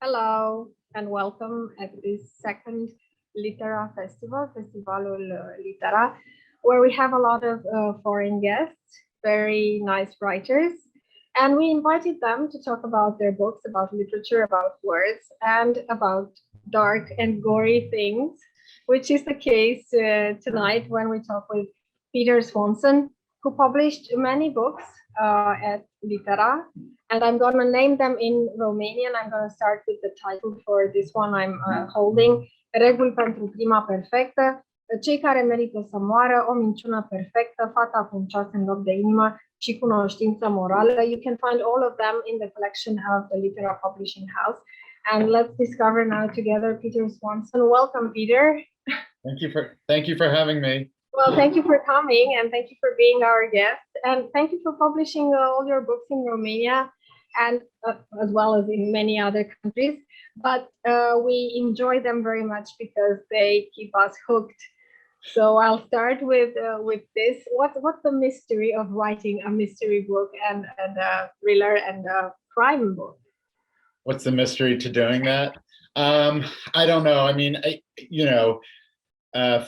Hello and welcome at this second Litera festival, Festivalul Litera, where we have a lot of foreign guests, very nice writers, and we invited them to talk about their books, about literature, about words, and about dark and gory things, which is the case tonight when we talk with Peter Swanson, who published many books at Litera, and I'm going to name them in Romanian. I'm going to start with the title for this one I'm holding, Celebrul pentru prima perfectă, cei care merită să moară, o minciună perfectă, fata cu un ceas în loc de inimă și cunoștință morală. You can find all of them in the collection of the Litera Publishing House. And let's discover now together Peter Swanson. Welcome, Peter. Thank you for having me. Well, thank you for coming and thank you for being our guest. And thank you for publishing all your books in Romania and as well as in many other countries. But we enjoy them very much because they keep us hooked. So I'll start with this. What's the mystery of writing a mystery book and a thriller and a crime book? What's the mystery to doing that? I don't know. I mean,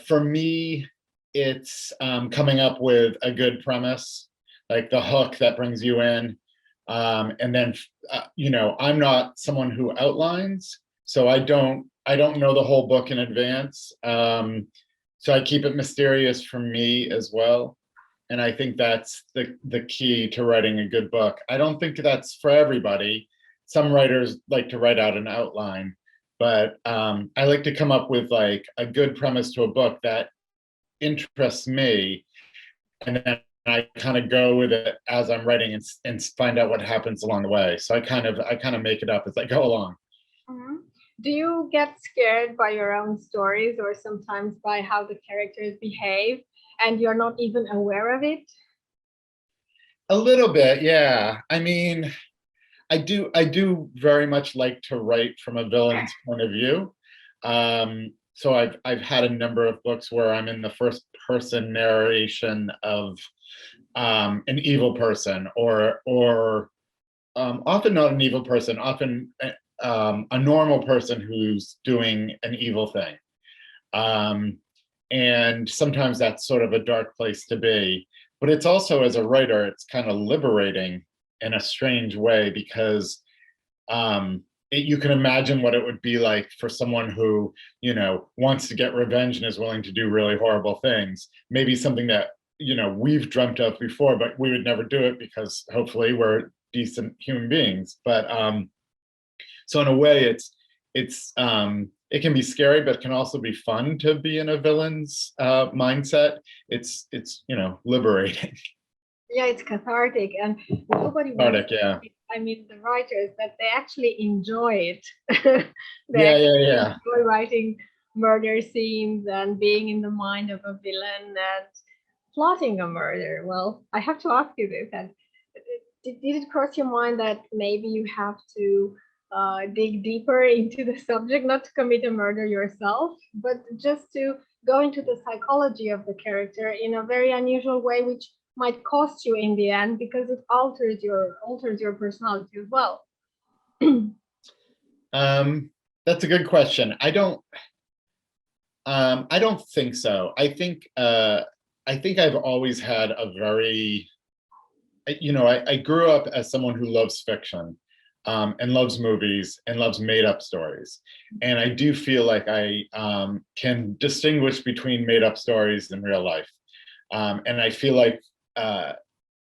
for me, it's coming up with a good premise, like the hook that brings you in. And then, I'm not someone who outlines, so I don't know the whole book in advance. So I keep it mysterious for me as well. And I think that's the key to writing a good book. I don't think that's for everybody. Some writers like to write out an outline, but I like to come up with like a good premise to a book that interests me, and then I kind of go with it as I'm writing and find out what happens along the way. So I kind of make it up as I go along. Mm-hmm. Do you get scared by your own stories or sometimes by how the characters behave and you're not even aware of it? A little bit, yeah. I mean, I do very much like to write from a villain's point of view. So I've had a number of books where I'm in the first person narration of an evil person, or often not an evil person, often a normal person who's doing an evil thing. And sometimes that's sort of a dark place to be. But it's also, as a writer, it's kind of liberating in a strange way, because you can imagine what it would be like for someone who, wants to get revenge and is willing to do really horrible things. Maybe something that, we've dreamt of before, but we would never do it because hopefully we're decent human beings. But so in a way, it can be scary, but it can also be fun to be in a villain's mindset. It's liberating. Yeah, it's cathartic, and nobody cathartic, yeah. I mean, the writers, that they actually enjoy it. Yeah. Enjoy writing murder scenes and being in the mind of a villain and plotting a murder. Well, I have to ask you this: and did it cross your mind that maybe you have to dig deeper into the subject, not to commit a murder yourself, but just to go into the psychology of the character in a very unusual way, which might cost you in the end because it alters your personality as well? That's a good question. I don't think so. I think I've always had a very, I grew up as someone who loves fiction, and loves movies and loves made up stories. And I do feel like I can distinguish between made up stories and real life. And I feel like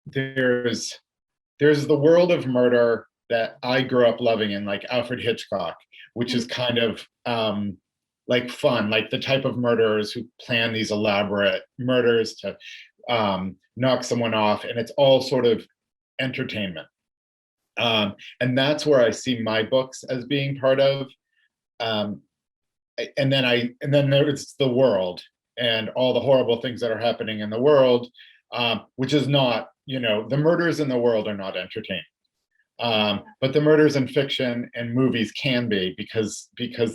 there's the world of murder that I grew up loving in, like Alfred Hitchcock, which is kind of like fun, like the type of murderers who plan these elaborate murders to knock someone off, and it's all sort of entertainment. And that's where I see my books as being part of. And then there's the world and all the horrible things that are happening in the world. Which is not, the murders in the world are not entertaining. But the murders in fiction and movies can be, because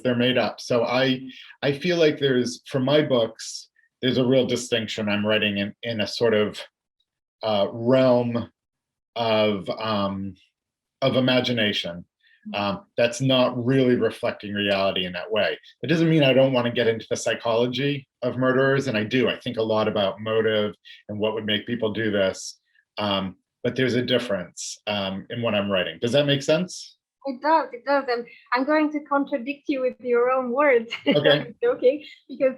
they're made up. So I feel like for my books, there's a real distinction. I'm writing in a sort of realm of imagination. that's not really reflecting reality in that way. It doesn't mean I don't want to get into the psychology of murderers, and I do. I think a lot about motive and what would make people do this. But there's a difference in what I'm writing. Does that make sense? It does. And I'm going to contradict you with your own words. Okay. I'm joking, because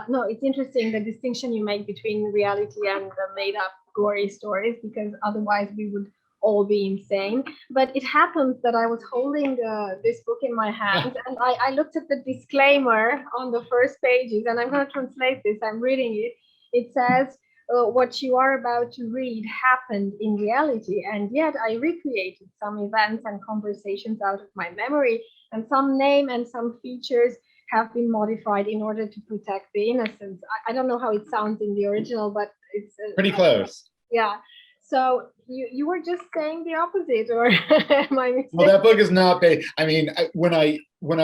no, it's interesting the distinction you make between reality and the made up gory stories, because otherwise we would all be insane. But it happens that I was holding this book in my hand and I looked at the disclaimer on the first pages, and I'm going to translate this. I'm reading it. It says, what you are about to read happened in reality, and yet I recreated some events and conversations out of my memory, and some name and some features have been modified in order to protect the innocence. I don't know how it sounds in the original, but it's pretty close. Yeah. So you were just saying the opposite, or am I mistaken? Well, that book is not based. I mean, when I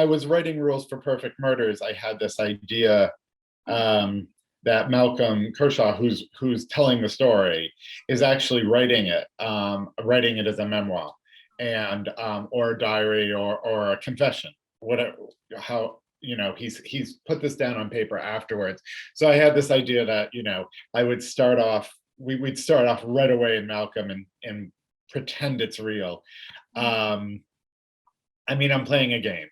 was writing Rules for Perfect Murders, I had this idea that Malcolm Kershaw, who's telling the story, is actually writing it as a memoir, and or a diary, or a confession, whatever. How, you know, he's put this down on paper afterwards. So I had this idea that, you know, I would start off. We'd start off right away in Malcolm and pretend it's real. I mean, I'm playing a game.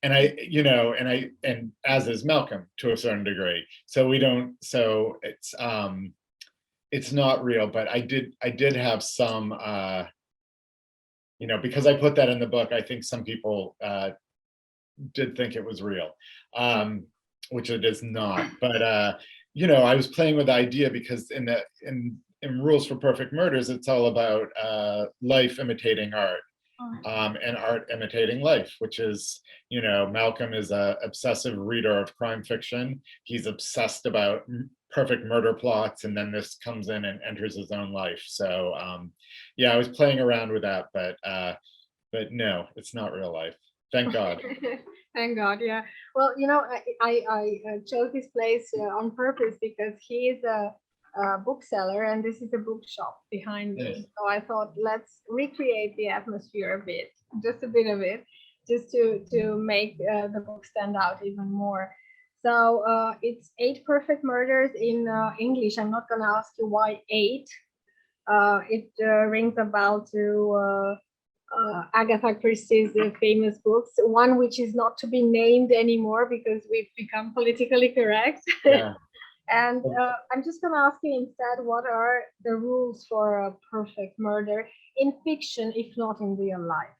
And and as is Malcolm to a certain degree. So it's not real, but I did have some, you know, because I put that in the book, I think some people did think it was real, which it is not. But you know, I was playing with the idea because in Rules for Perfect Murders, it's all about life imitating art. And art imitating life, which is, you know, Malcolm is a obsessive reader of crime fiction. He's obsessed about perfect murder plots, and then this comes in and enters his own life. So yeah, I was playing around with that, but no, it's not real life. Thank God. Thank God. Yeah. Well, you know, I chose this place on purpose because he is a bookseller, and this is a bookshop behind me. Yes. So I thought, let's recreate the atmosphere a bit, just a bit of it, just to make the book stand out even more. So it's 8 Perfect Murders in English. I'm not going to ask you why 8. It rings a bell to Agatha Christie's famous books, one which is not to be named anymore because we've become politically correct. Yeah. And I'm just going to ask you instead, what are the rules for a perfect murder in fiction, if not in real life?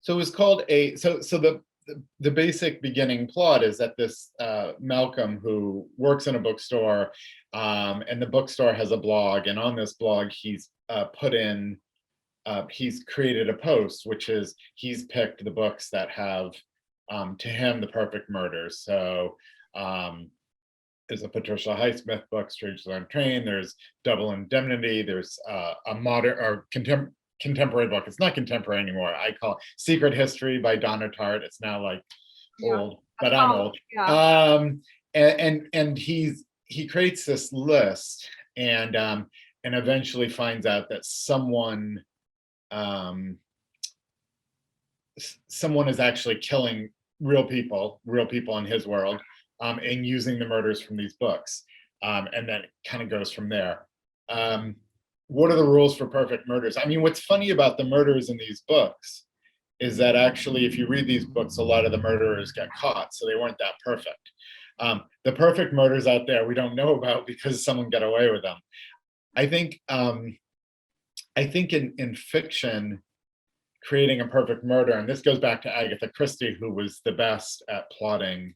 So it's called the basic beginning plot is that this Malcolm, who works in a bookstore, and the bookstore has a blog, and on this blog he's he's created a post, which is he's picked the books that have to him the perfect murders. So there's a Patricia Highsmith book, Strangers on Train. There's Double Indemnity. There's a modern or contemporary book. It's not contemporary anymore. I call it Secret History by Donna Tartt. It's now like old, but I'm old. Yeah. And he creates this list, and eventually finds out that someone is actually killing real people in his world, and using the murders from these books, and then it kind of goes from there. What are the rules for perfect murders? I mean, what's funny about the murders in these books is that actually, if you read these books, a lot of the murderers get caught, so they weren't that perfect. The perfect murders out there we don't know about because someone got away with them. I think in fiction, creating a perfect murder, and this goes back to Agatha Christie, who was the best at plotting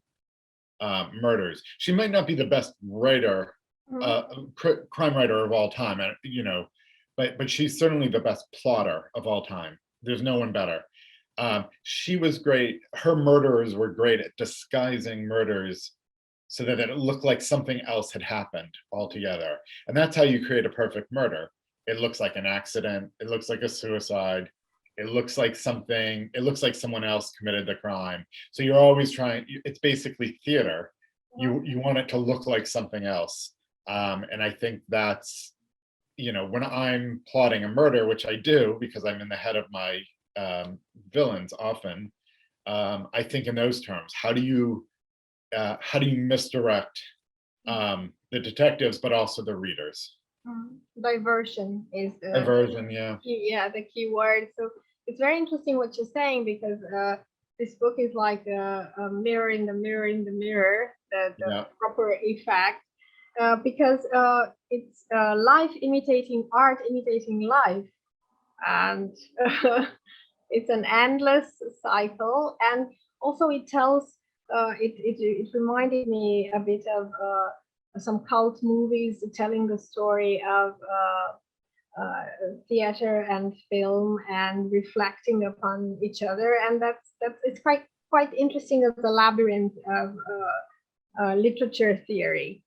murders. She might not be the best writer, crime writer of all time, you know, but she's certainly the best plotter of all time. There's no one better. She was great. Her murderers were great at disguising murders so that it looked like something else had happened altogether. And that's how you create a perfect murder. It looks like an accident. It looks like a suicide. It looks like someone else committed the crime. So you're always trying, it's basically theater. You want it to look like something else. And I think that's, when I'm plotting a murder, which I do because I'm in the head of my villains often, I think in those terms. How do you misdirect the detectives, but also the readers? Diversion is the Diversion, yeah. the key word. So it's very interesting what you're saying, because this book is like a mirror in the mirror in the mirror, the proper effect, because it's life imitating art, imitating life, and it's an endless cycle. And also it tells, it reminded me a bit of some cult movies telling the story of theater and film and reflecting upon each other, and that's it's quite interesting as a labyrinth of literature theory.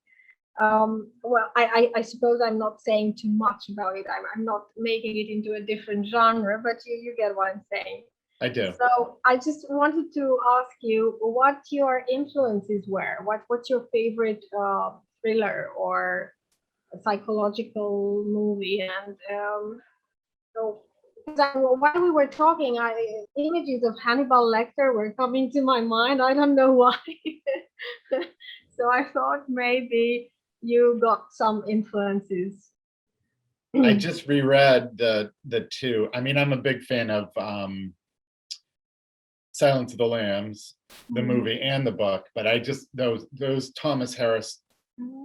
Well, I suppose I'm not saying too much about it. I'm not making it into a different genre, but you get what I'm saying. I do. So I just wanted to ask you what your influences were. What's your favorite thriller or psychological movie? And so while we were talking, images of Hannibal Lecter were coming to my mind. I don't know why. So I thought maybe you got some influences. I just reread the two. I mean, I'm a big fan of Silence of the Lambs, the movie and the book, but I just those Thomas Harris,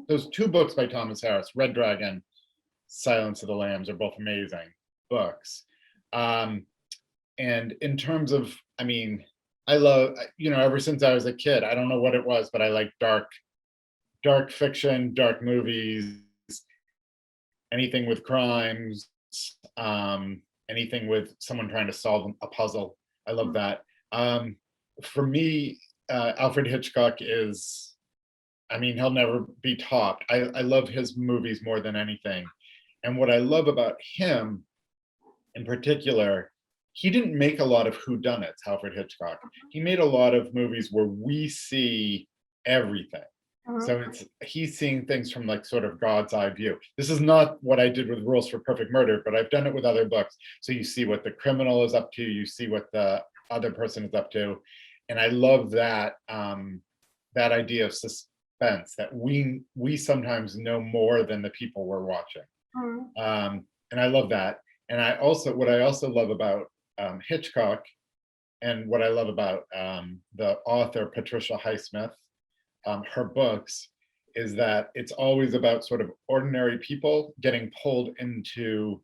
those two books by Thomas Harris, Red Dragon, Silence of the Lambs, are both amazing books. And in terms of, I mean, I love, ever since I was a kid, I don't know what it was, but I like dark fiction, dark movies, anything with crimes, anything with someone trying to solve a puzzle. I love that. For me, Alfred Hitchcock is, I mean, he'll never be topped. I love his movies more than anything. And what I love about him in particular, he didn't make a lot of whodunits, Alfred Hitchcock. He made a lot of movies where we see everything. So he's seeing things from like sort of God's eye view. This is not what I did with Rules for Perfect Murder, but I've done it with other books. So you see what the criminal is up to, you see what the other person is up to. And I love that, that idea of suspense, that we sometimes know more than the people we're watching. And I love that. And what I also love about Hitchcock, and what I love about the author Patricia Highsmith, her books, is that it's always about sort of ordinary people getting pulled into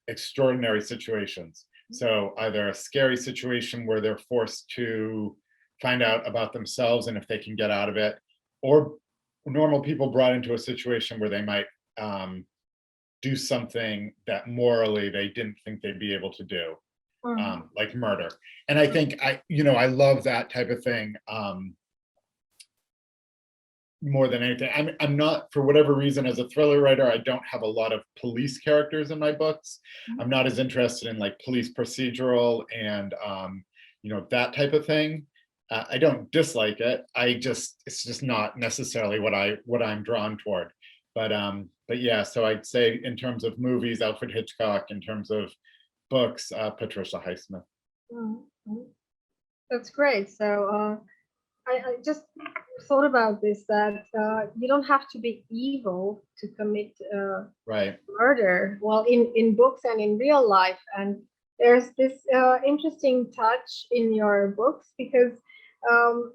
extraordinary situations. So either a scary situation where they're forced to find out about themselves and if they can get out of it, or normal people brought into a situation where they might do something that morally they didn't think they'd be able to do, like murder. And I think I love that type of thing more than anything. I'm not, for whatever reason, as a thriller writer, I don't have a lot of police characters in my books. I'm not as interested in like police procedural and that type of thing. I don't dislike it. It's just not necessarily what I'm drawn toward. But yeah, so I'd say in terms of movies, Alfred Hitchcock; in terms of books, Patricia Highsmith. That's great. So I just thought about this, that you don't have to be evil to commit murder. Well, in books and in real life. And there's this interesting touch in your books, because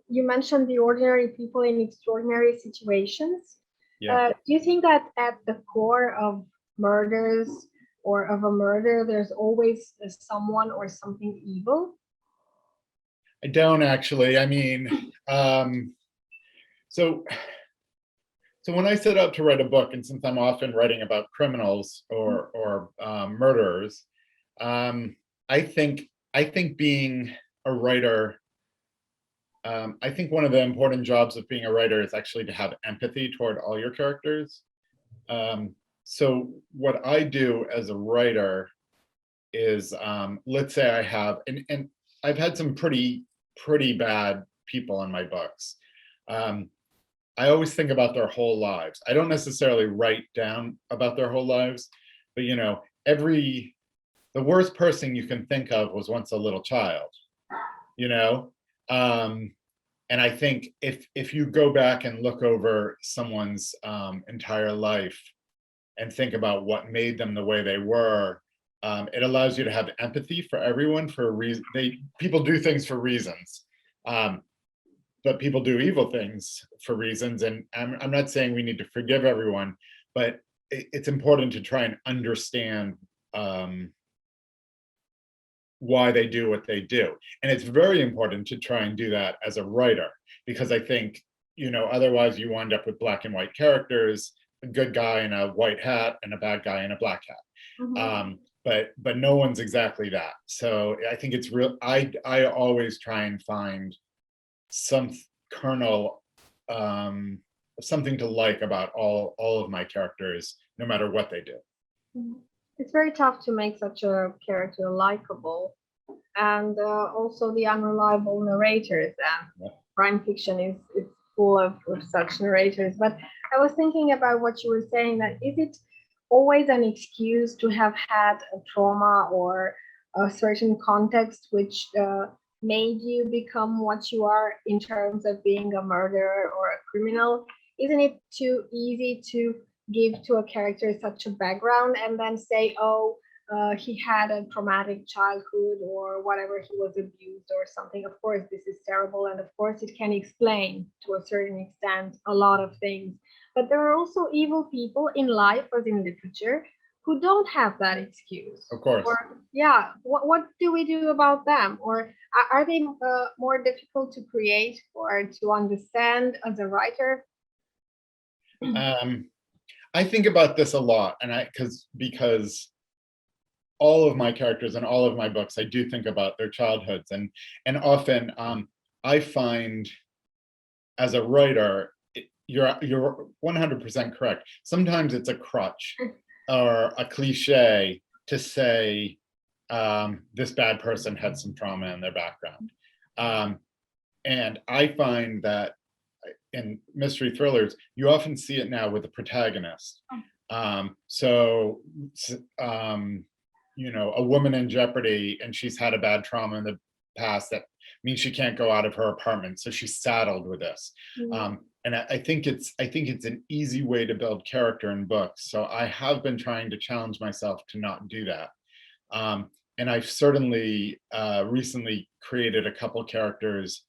you mentioned the ordinary people in extraordinary situations. Do you think that at the core of murders or of a murder, there's always someone or something evil? I don't actually. I mean, so when I set out to write a book, and since I'm often writing about criminals or murderers, I think being a writer, I think one of the important jobs of being a writer is actually to have empathy toward all your characters. So what I do as a writer is, let's say I have, and I've had some pretty bad people in my books. I always think about their whole lives. I don't necessarily write down about their whole lives, but you know, the worst person you can think of was once a little child, you know? And I think if you go back and look over someone's entire life and think about what made them the way they were, it allows you to have empathy for everyone for a reason. People do things for reasons, but people do evil things for reasons. And I'm not saying we need to forgive everyone, but it's important to try and understand why they do what they do. And it's very important to try and do that as a writer, because I think, you know, otherwise you wind up with black and white characters, a good guy in a white hat and a bad guy in a black hat. Mhm. But no one's exactly that. So I think it's real. I always try and find some kernel, something to like about all of my characters, no matter what they do. Mhm. It's very tough to make such a character likable, and also the unreliable narrators. And Yeah. crime fiction is full of such narrators. But I was thinking about what you were saying, that is it always an excuse to have had a trauma or a certain context which made you become what you are in terms of being a murderer or a criminal? Isn't it too easy to give to a character such a background and then say, oh, he had a traumatic childhood or whatever, he was abused or something? Of course, this is terrible. And of course, it can explain to a certain extent a lot of things. But there are also evil people in life, as in literature, who don't have that excuse. Of course. Or, yeah, what do we do about them? Or are they more difficult to create or to understand as a writer? I think about this a lot, and because all of my characters and all of my books, I do think about their childhoods, and often I find as a writer, you're 100% correct. Sometimes it's a crutch or a cliche to say this bad person had some trauma in their background, and I find that in mystery thrillers, you often see it now with the protagonist. You know, a woman in jeopardy and she's had a bad trauma in the past that means she can't go out of her apartment, so she's saddled with this. And I think it's an easy way to build character in books. So I have been trying to challenge myself to not do that. And I've certainly recently created a couple characters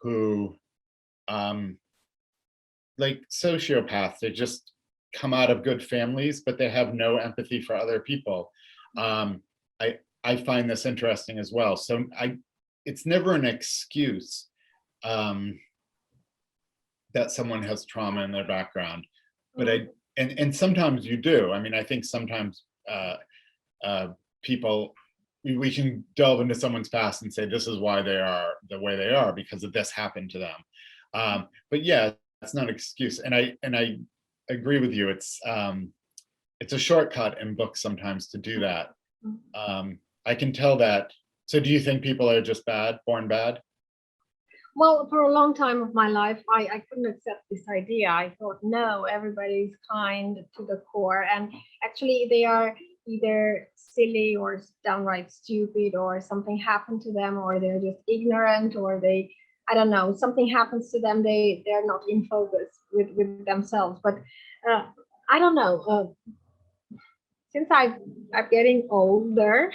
who like sociopaths. They just come out of good families, but they have no empathy for other people. I find this interesting as well. So it's never an excuse that someone has trauma in their background, but and sometimes you do. I mean, I think sometimes people, we can delve into someone's past and say this is why they are the way they are because of this happened to them. But yeah, that's not an excuse. And I agree with you. It's a shortcut in books sometimes to do that. I can tell that. So do you think people are just bad, born bad? Well, for a long time of my life, I couldn't accept this idea. I thought, no, everybody's kind to the core. And actually, they are either silly or downright stupid, or something happened to them, or they're just ignorant, or I don't know, something happens to them. They're not in focus with themselves. But I don't know. Since I'm getting older,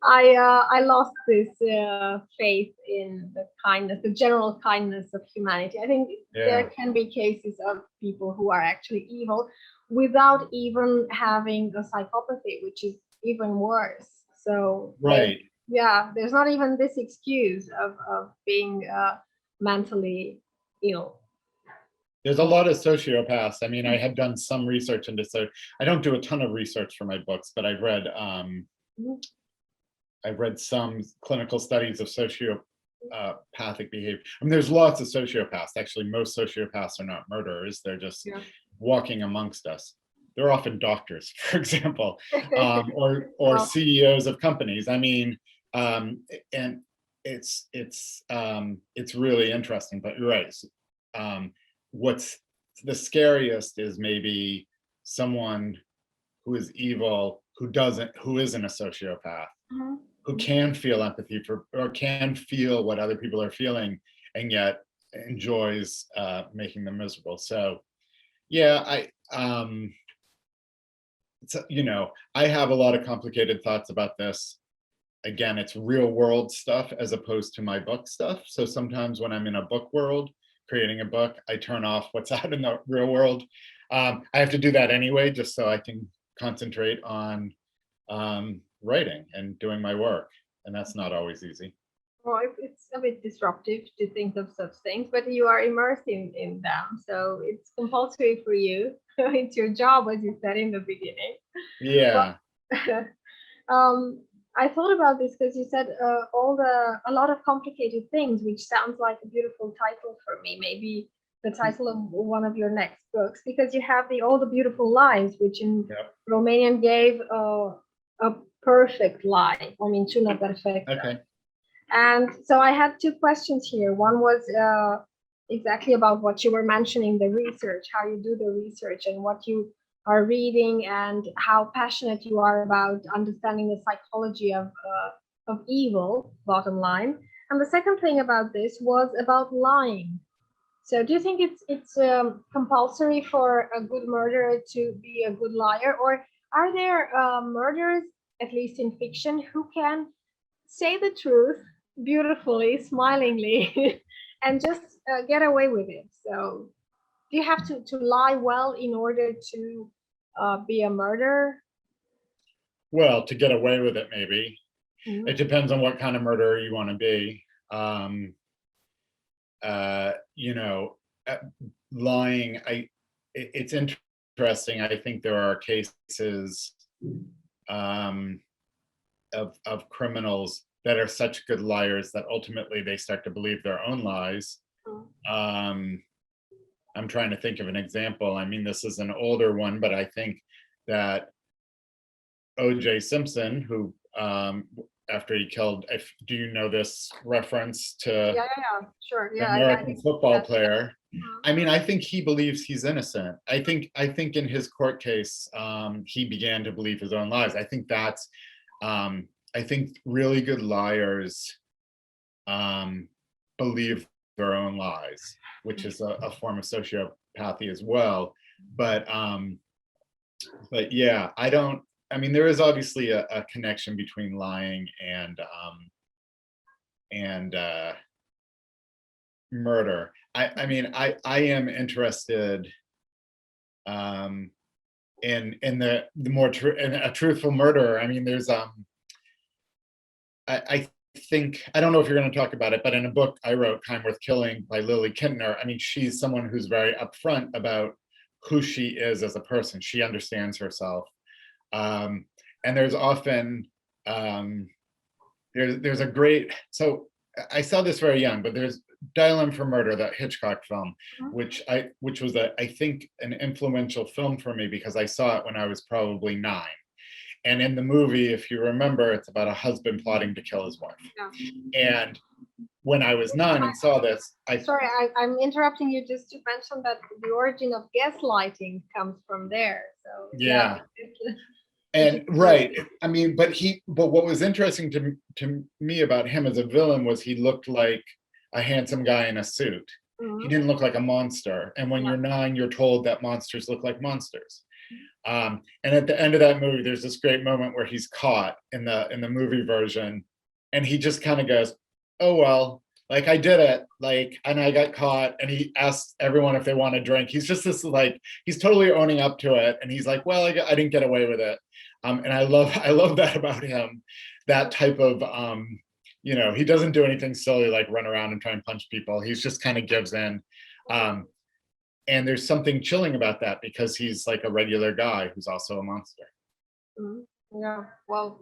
I lost this faith in the kindness, the general kindness of humanity. I think there can be cases of people who are actually evil without even having a psychopathy, which is even worse. So right. There's not even this excuse of being mentally ill. There's a lot of sociopaths. I mean, I have done some research into, so I don't do a ton of research for my books, but I've read some clinical studies of sociopathic behavior. I mean, there's lots of sociopaths. Actually, most sociopaths are not murderers. They're just walking amongst us. They're often doctors, for example, or CEOs of companies. I mean, and it's really interesting. But you're right. what's the scariest is maybe someone who is evil, who isn't a sociopath, who can feel empathy for, or can feel what other people are feeling, and yet enjoys making them miserable. So yeah, I have a lot of complicated thoughts about this. Again, it's real world stuff as opposed to my book stuff. So sometimes when I'm in a book world, creating a book, I turn off what's out in the real world. I have to do that anyway, just so I can concentrate on writing and doing my work. And that's not always easy. Well, it's a bit disruptive to think of such things, but you are immersed in them. So it's compulsory for you. It's your job, as you said in the beginning. Yeah. Well, I thought about this because you said a lot of complicated things, which sounds like a beautiful title for me. Maybe the title of one of your next books, because you have all the beautiful lines, which in Romanian gave a perfect lie. I mean, una perfectă. Okay. And so I had two questions here. One was exactly about what you were mentioning, the research, how you do the research and what you are reading and how passionate you are about understanding the psychology of evil, bottom line. And the second thing about this was about lying. So do you think it's compulsory for a good murderer to be a good liar, or are there murderers, at least in fiction, who can say the truth beautifully, smilingly, and just get away with it? So do you have to lie well in order to be a murderer? Well, to get away with it, maybe. It depends on what kind of murderer you want to be. Lying, it's interesting. I think there are cases of criminals that are such good liars that ultimately they start to believe their own lies. I'm trying to think of an example. I mean, this is an older one, but I think that O.J. Simpson, who after he killed, do you know this reference to Sure, the American football player? I mean, I think he believes he's innocent. I think in his court case, he began to believe his own lies. I think that's, I think really good liars believe their own lies, which is a form of sociopathy as well. But yeah, I mean, there is obviously a connection between lying and murder. I mean, I am interested in the more in a truthful murderer. I mean, there's I think, I don't know if you're going to talk about it, but in a book I wrote, Time Worth Killing by Lily Kintner, I mean, she's someone who's very upfront about who she is as a person. She understands herself. And there's often, there's a great, so I saw this very young, but there's Dial for Murder, that Hitchcock film, which was I think an influential film for me because I saw it when I was probably 9. And in the movie, if you remember, it's about a husband plotting to kill his wife. And when I was 9 and saw this, Sorry, I'm interrupting you just to mention that the origin of gaslighting comes from there. So yeah. And right, I mean, but what was interesting to me about him as a villain was he looked like a handsome guy in a suit. He didn't look like a monster. And when you're 9, you're told that monsters look like monsters. And at the end of that movie, there's this great moment where he's caught in the movie version, and he just kind of goes, "Oh well, like I did it, like, and I got caught." And he asks everyone if they want a drink. He's just this like, he's totally owning up to it, and he's like, "Well, I didn't get away with it." And I love that about him, that type of he doesn't do anything silly like run around and try and punch people. He's just kind of gives in. And there's something chilling about that because he's like a regular guy who's also a monster. Yeah, well,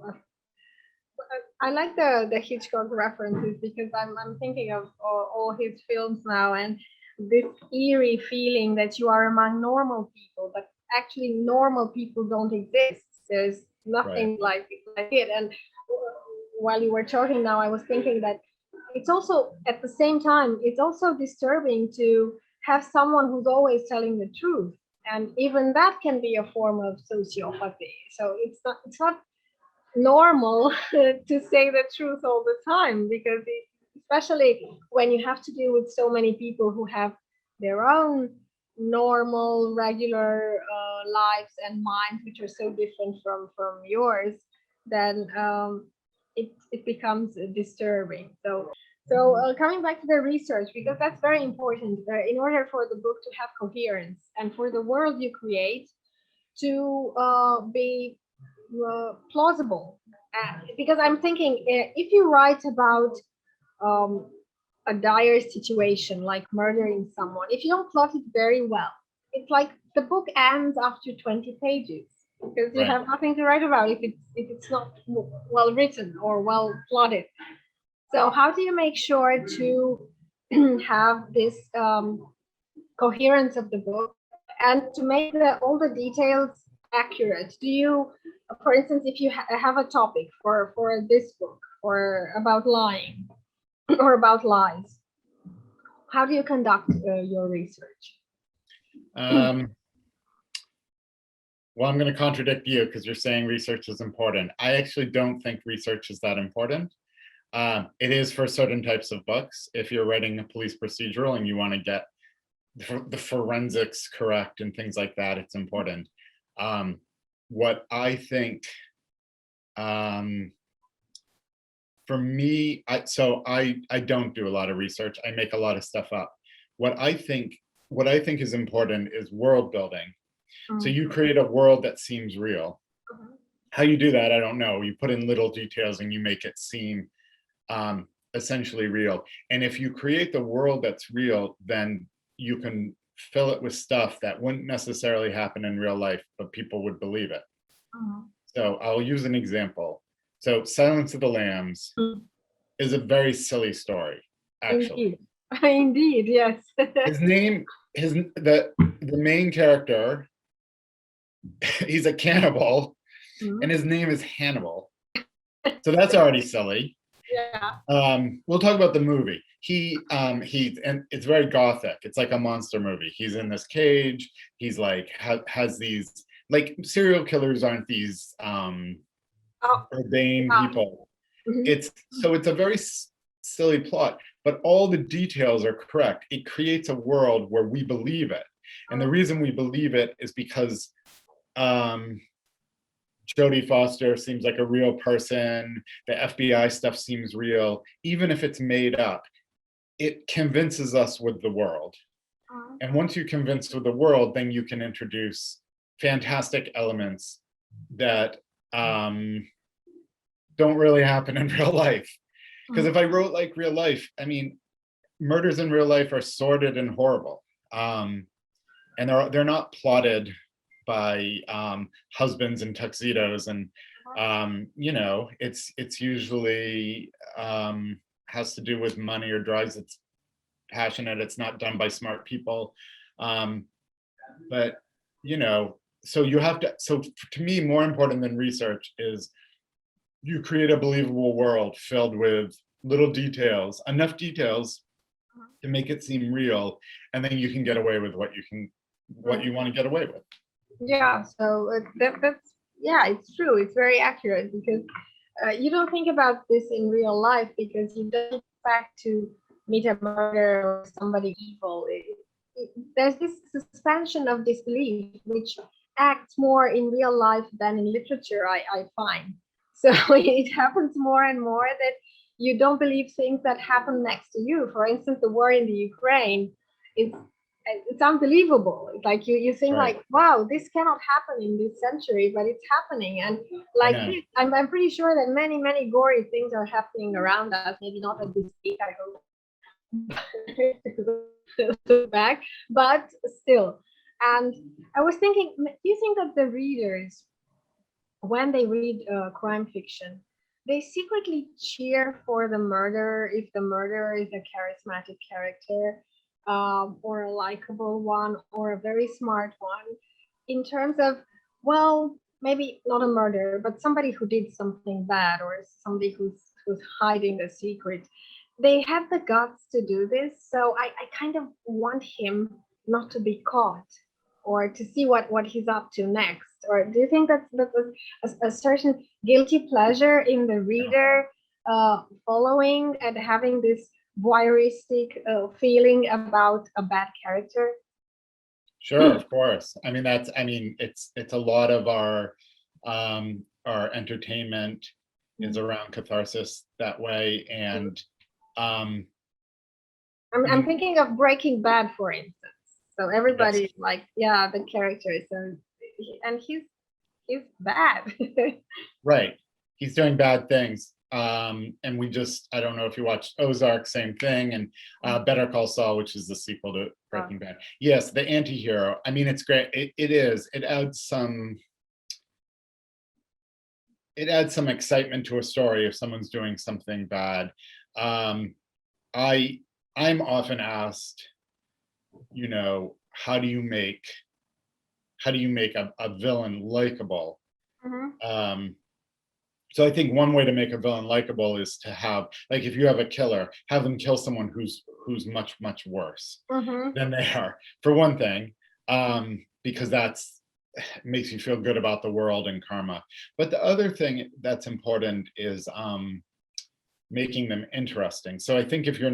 I like the Hitchcock references because I'm thinking of all his films now, and this eerie feeling that you are among normal people, but actually normal people don't exist. There's nothing like it. And while you were talking now, I was thinking that it's also, at the same time, it's also disturbing to have someone who's always telling the truth, and even that can be a form of sociopathy. So it's not normal to say the truth all the time, because especially when you have to deal with so many people who have their own normal, regular lives and minds, which are so different from yours, then it becomes disturbing. So coming back to the research, because that's very important, in order for the book to have coherence and for the world you create to be plausible. Because I'm thinking, if you write about a dire situation like murdering someone, if you don't plot it very well, it's like the book ends after 20 pages, because you have nothing to write about if it's not well written or well plotted. So how do you make sure to have this coherence of the book and to make all the details accurate? Do you, for instance, if you have a topic for this book or about lying or about lies, how do you conduct your research? Well, I'm going to contradict you because you're saying research is important. I actually don't think research is that important. It is for certain types of books. If you're writing a police procedural and you want to get the forensics correct and things like that, it's important. What I think, for me, I don't do a lot of research. I make a lot of stuff up. What I think is important is world building. So you create a world that seems real. How you do that, I don't know. You put in little details and you make it seem essentially real. And if you create the world that's real, then you can fill it with stuff that wouldn't necessarily happen in real life, but people would believe it. So I'll use an example. So Silence of the Lambs is a very silly story, actually. Indeed, yes. The main character, he's a cannibal, and his name is Hannibal. So that's already silly. Yeah. We'll talk about the movie. And it's very gothic. It's like a monster movie. He's in this cage. He's like has these, like, serial killers aren't these urbane people. It's a very silly plot, but all the details are correct. It creates a world where we believe it, and the reason we believe it is because Jodie Foster seems like a real person. The FBI stuff seems real. Even if it's made up, it convinces us with the world. And once you convince with the world, then you can introduce fantastic elements that don't really happen in real life. Because if I wrote like real life, I mean, murders in real life are sordid and horrible. And they're not plotted by husbands in tuxedos, and it's usually has to do with money or drugs. It's passionate. It's not done by smart people. But so you have to. So to me, more important than research is you create a believable world filled with little details, enough details to make it seem real, and then you can get away with what you want to get away with. Yeah, so that's, yeah, it's true. It's very accurate, because you don't think about this in real life, because you don't expect to meet a murderer or somebody evil. There's this suspension of disbelief which acts more in real life than in literature, I find. So it happens more and more that you don't believe things that happen next to you. For instance, the war in the Ukraine, it's unbelievable. It's like you think, right, like, wow, this cannot happen in this century, but it's happening. And like this, I'm pretty sure that many gory things are happening around us. Maybe not at this speed, I hope. Back, but still. And I was thinking, do you think that the readers, when they read crime fiction, they secretly cheer for the murderer if the murderer is a charismatic character, or a likable one, or a very smart one, in terms of, well, maybe not a murderer, but somebody who did something bad, or somebody who's hiding a secret? they have the guts to do this. So I kind of want him not to be caught, or to see what he's up to next. Or do you think that's a certain guilty pleasure in the reader, following and having this voyeuristic feeling about a bad character? Sure, of course. I mean, it's a lot of our entertainment is around catharsis that way. And I'm thinking of Breaking Bad, for instance. So everybody's like, yeah, the characters, and he's bad. Right. He's doing bad things. And I don't know if you watched Ozark, same thing, and Better Call Saul, which is the sequel to Breaking Bad. Yes, the anti-hero. I mean, it's great. It is. It adds some excitement to a story if someone's doing something bad. I'm often asked, how do you make a villain likable? So I think one way to make a villain likable is to have, like, if you have a killer, have them kill someone who's much, much worse than they are, for one thing, because that's makes you feel good about the world and karma. But the other thing that's important is making them interesting. So I think if you're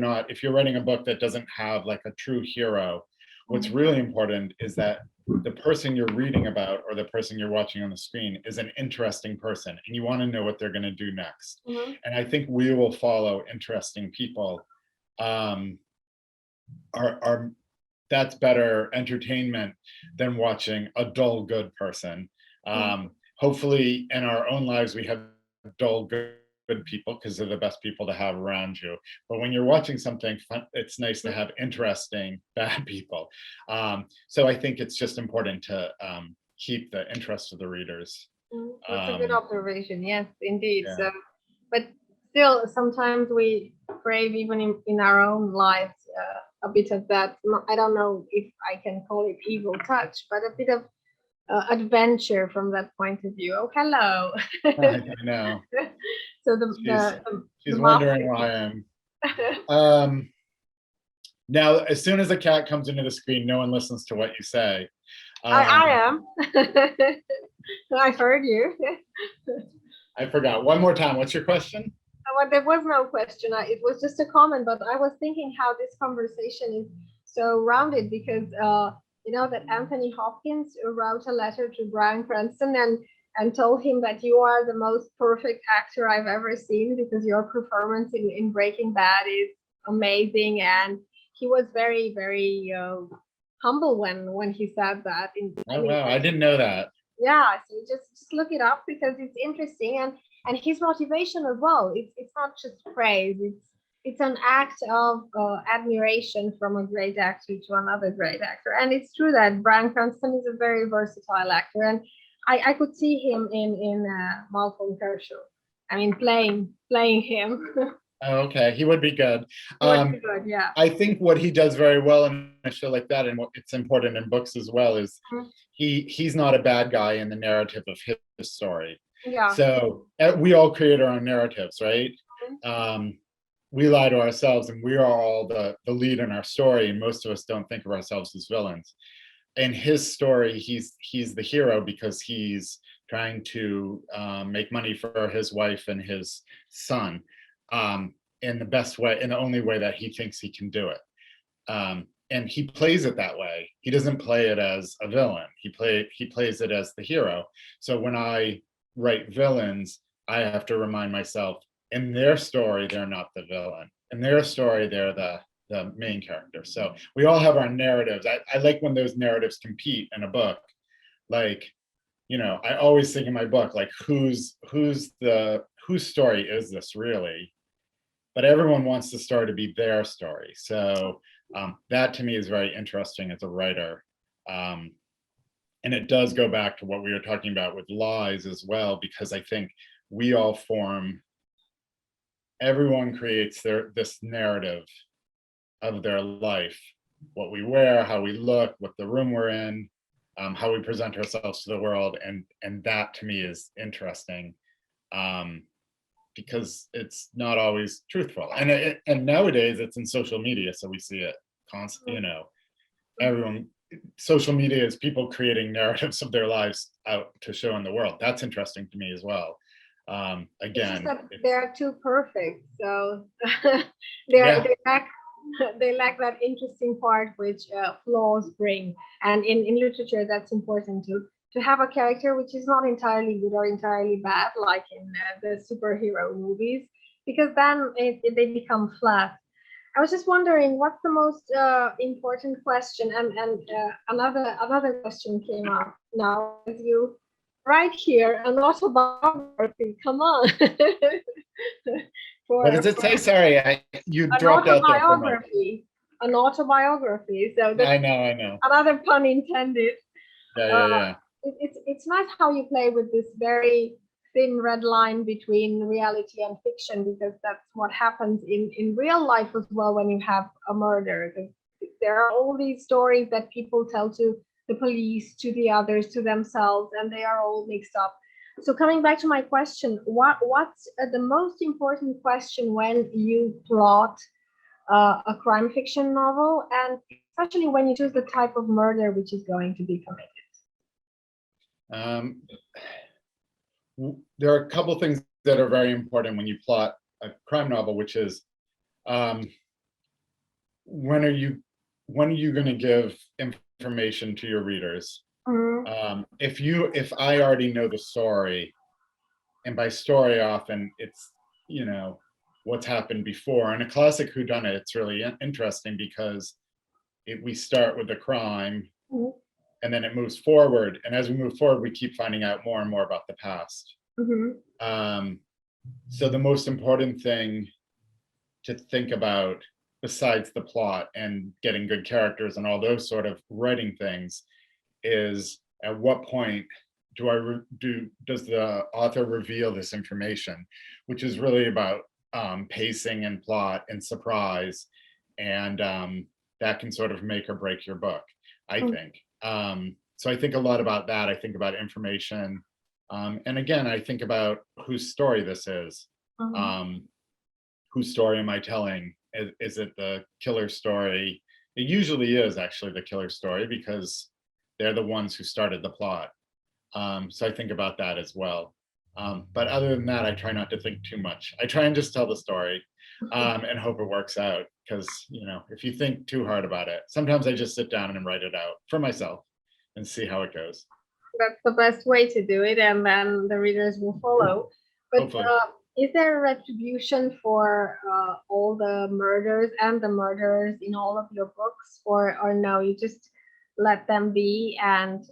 writing a book that doesn't have like a true hero, what's really important is that the person you're reading about, or the person you're watching on the screen, is an interesting person, and you want to know what they're going to do next. And I think we will follow interesting people. That's better entertainment than watching a dull good person. Hopefully in our own lives we have dull good people, because they're the best people to have around you. But when you're watching something fun, it's nice to have interesting bad people. So I think it's just important to keep the interest of the readers. That's a good observation. Yes, indeed. Yeah. So, but still, sometimes we crave, even in our own lives, a bit of that. I don't know if I can call it evil touch, but a bit of adventure from that point of view. Oh, hello. I know. So she's wondering why I'm. Now, as soon as a cat comes into the screen, no one listens to what you say. I am. I heard you. I forgot. One more time. What's your question? Well, there was no question. It was just a comment, but I was thinking how this conversation is so rounded, because you know that Anthony Hopkins wrote a letter to Bryan Cranston and told him that you are the most perfect actor I've ever seen, because your performance in Breaking Bad is amazing. And he was very, very humble when he said that. Wow, I didn't know that. Yeah, so just look it up, because it's interesting, and his motivation as well. It's not just praise. It's an act of admiration from a great actor to another great actor. And it's true that Bryan Cranston is a very versatile actor, and I could see him in Malcolm Kershaw. I mean, playing him. Oh, okay, he would be good. Would be good, yeah. I think what he does very well in a show like that, and what it's important in books as well, is he's not a bad guy in the narrative of his story. Yeah. So we all create our own narratives, right? We lie to ourselves, and we are all the lead in our story, and most of us don't think of ourselves as villains. In his story, he's the hero because he's trying to make money for his wife and his son, in the best way, in the only way that he thinks he can do it. And he plays it that way. He doesn't play it as a villain. He plays it as the hero. So when I write villains, I have to remind myself, in their story, they're not the villain. In their story, they're the main character. So we all have our narratives. I like when those narratives compete in a book. Like, I always think in my book, like, whose story is this really? But everyone wants the story to be their story. So that to me is very interesting as a writer. And it does go back to what we were talking about with lies as well, because I think we all everyone creates this narrative of their life, what we wear, how we look, what the room we're in, how we present ourselves to the world. And that to me is interesting. because it's not always truthful. And nowadays it's in social media, so we see it constantly. You know, everyone. Social media is people creating narratives of their lives out to show in the world. That's interesting to me as well. Again, they're too perfect, so yeah. they lack that interesting part which flaws bring. And in literature, that's important to have a character which is not entirely good or entirely bad, like in the superhero movies, because then they become flat. I was just wondering, what's the most important question? And another question came up now as you write here an autobiography. Come on. What does it say? Sorry, you dropped out there for a moment. An autobiography. So I know. Another pun intended. Yeah. It's nice how you play with this very thin red line between reality and fiction, because that's what happens in real life as well when you have a murder. There are all these stories that people tell to the police, to the others, to themselves, and they are all mixed up. So coming back to my question, what's the most important question when you plot a crime fiction novel, and especially when you choose the type of murder which is going to be committed? There are a couple of things that are very important when you plot a crime novel, which is when are you going to give information to your readers? Mm-hmm. If I already know the story, and by story often it's, you know, what's happened before. In a classic whodunit, it's really interesting because we start with the crime. Mm-hmm. And then it moves forward. And as we move forward, we keep finding out more and more about the past. Mm-hmm. So the most important thing to think about, besides the plot and getting good characters and all those sort of writing things, is at what point does the author reveal this information, which is really about pacing and plot and surprise. And that can sort of make or break your book, I think. So I think a lot about that. I think about information. And again, I think about whose story this is. Whose story am I telling? Is it the killer story? It usually is actually the killer story because they're the ones who started the plot. So I think about that as well. But other than that, I try not to think too much. I try and just tell the story and hope it works out. Because, you know, if you think too hard about it, sometimes I just sit down and write it out for myself and see how it goes. That's the best way to do it, and then the readers will follow. But is there a retribution for all the murders and the murderers in all of your books, or no, you just let them be, and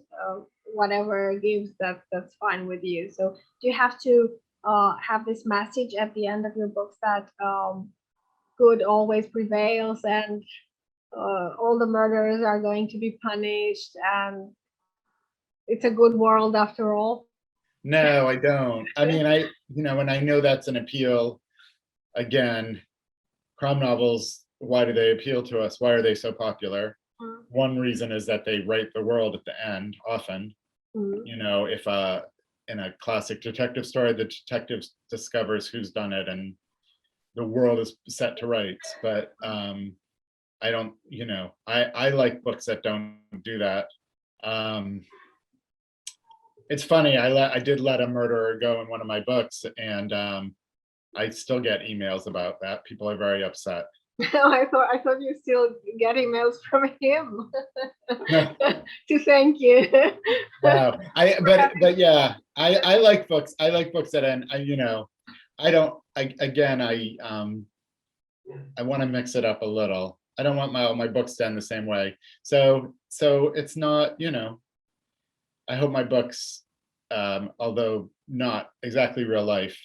whatever gives, that's fine with you? So do you have to have this message at the end of your books that good always prevails, and all the murderers are going to be punished, and it's a good world after all? No, I don't. I mean, and I know that's an appeal. Again, crime novels, why do they appeal to us? Why are they so popular? One reason is that they write the world at the end, often. You know, if in a classic detective story, the detective discovers who's done it and the world is set to rights. But I don't, you know, I like books that don't do that. It's funny, I did let a murderer go in one of my books, and I still get emails about that. People are very upset. I thought you still get emails from him to thank you. Wow. But yeah, I like books. I like books that end. I want to mix it up a little. I don't want my books to end the same way. So it's not, you know, I hope my books, although not exactly real life,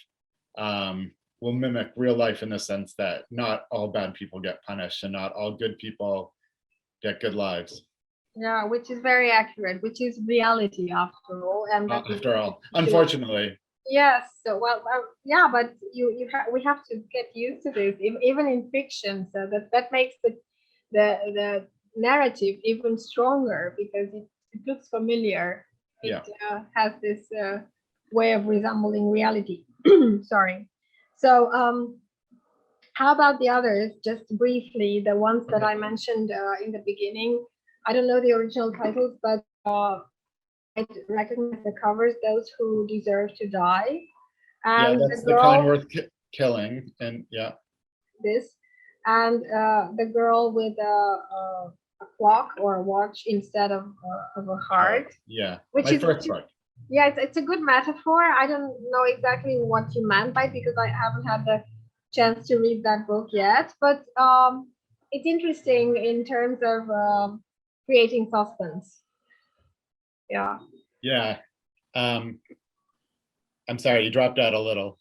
will mimic real life in the sense that not all bad people get punished and not all good people get good lives. Yeah, which is very accurate, which is reality after all. And after all, unfortunately. Yes. So well, yeah, but we have to get used to this, even in fiction. So that makes the narrative even stronger, because it looks familiar. It has this way of resembling reality. Sorry. So how about the others? Just briefly, the ones that I mentioned in the beginning. I don't know the original titles, but I recognize the covers. Those Who Deserve to Die, and that's the the kind girl, worth killing, and this, and the girl with a clock or a watch instead of a heart, which my first book. Yeah, it's a good metaphor. I don't know exactly what you meant by it because I haven't had the chance to read that book yet, but it's interesting in terms of creating suspense. Yeah. I'm sorry, you dropped out a little.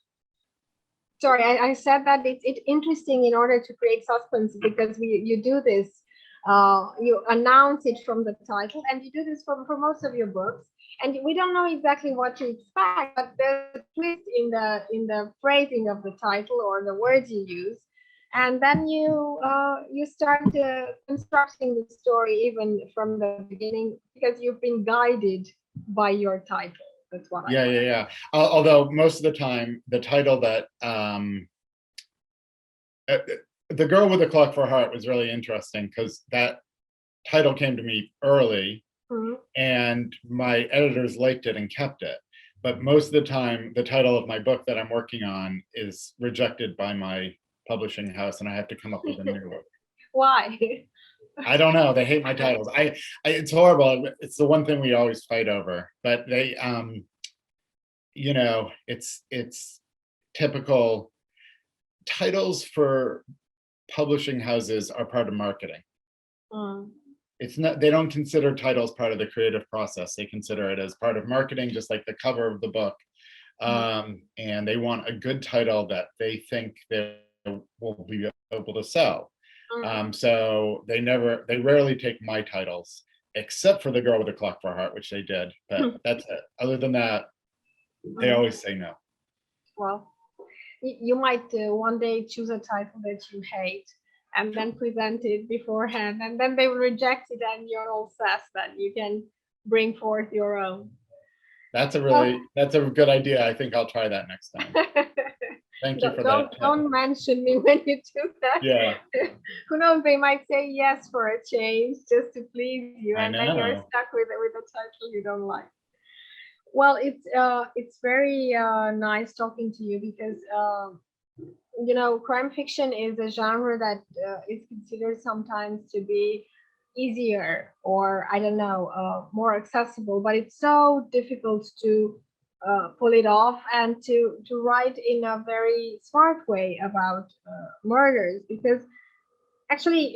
Sorry, I said that it's interesting in order to create suspense because you do this, you announce it from the title, and you do this for most of your books, and we don't know exactly what to expect, but there's a twist in the phrasing of the title or the words you use, and then you start constructing the story even from the beginning because you've been guided by your title. That's what I like. Yeah. Although most of the time, the title that The Girl with the Clock for Heart was really interesting because that title came to me early, and my editors liked it and kept it. But most of the time, the title of my book that I'm working on is rejected by my publishing house, and I have to come up with a new one. Why? I don't know. They hate my titles. It's horrible. It's the one thing we always fight over. But they, it's typical. Titles for publishing houses are part of marketing. It's not. They don't consider titles part of the creative process. They consider it as part of marketing, just like the cover of the book. And they want a good title that they think they will be able to sell. So they rarely take my titles, except for The Girl with the Clock for Heart, which they did, but that's it. Other than that, they always say no. Well, you might one day choose a title that you hate and then present it beforehand, and then they will reject it, and you're all set that you can bring forth your own. That's a good idea. I think I'll try that next time. Thank you for that. Don't mention me when you do that. Yeah. Who knows? They might say yes for a change just to please you, and then you're stuck with a title you don't like. Well, it's very nice talking to you because crime fiction is a genre that is considered sometimes to be easier or I don't know more accessible, but it's so difficult to pull it off and to write in a very smart way about murders, because actually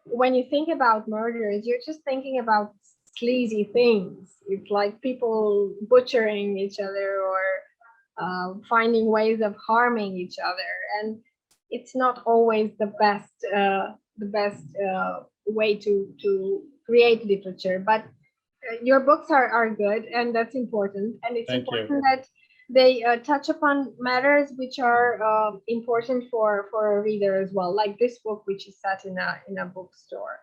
when you think about murders, you're just thinking about sleazy things. It's like people butchering each other or finding ways of harming each other, and it's not always the best way to create literature. But your books are good, and that's important. And it's important that they touch upon matters which are important for a reader as well, like this book, which is set in a bookstore.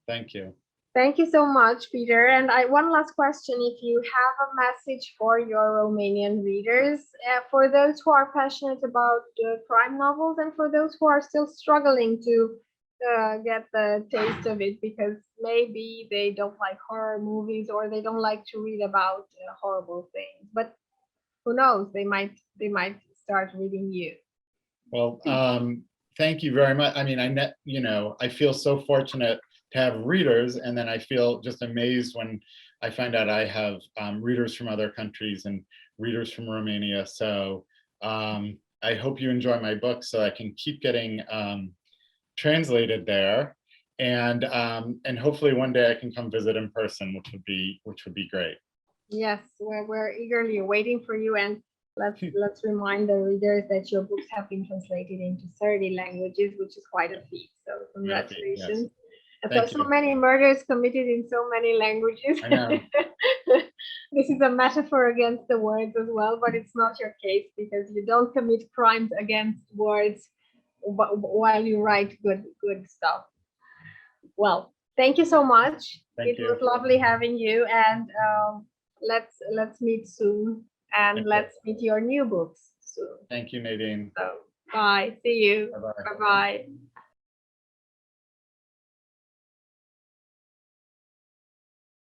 Thank you. Thank you so much, Peter. And one last question: if you have a message for your Romanian readers, for those who are passionate about crime novels, and for those who are still struggling to get the taste of it because maybe they don't like horror movies or they don't like to read about horrible things, but who knows, they might start reading you. Well, thank you very much. I mean, I feel so fortunate to have readers, and then I feel just amazed when I find out I have readers from other countries and readers from Romania. So I hope you enjoy my book so I can keep getting translated there, and hopefully one day I can come visit in person, which would be great. Yes, we're eagerly waiting for you, and let's remind the readers that your books have been translated into 30 languages, which is quite a feat. So congratulations. Yes. So many murders committed in so many languages. I know. This is a metaphor against the words as well, but it's not your case because you don't commit crimes against words while you write good stuff. Well, thank you so much. It was lovely having you, and let's meet soon, and let's meet your new books soon. Thank you, Nadine. So bye. See you. Bye-bye. Bye bye.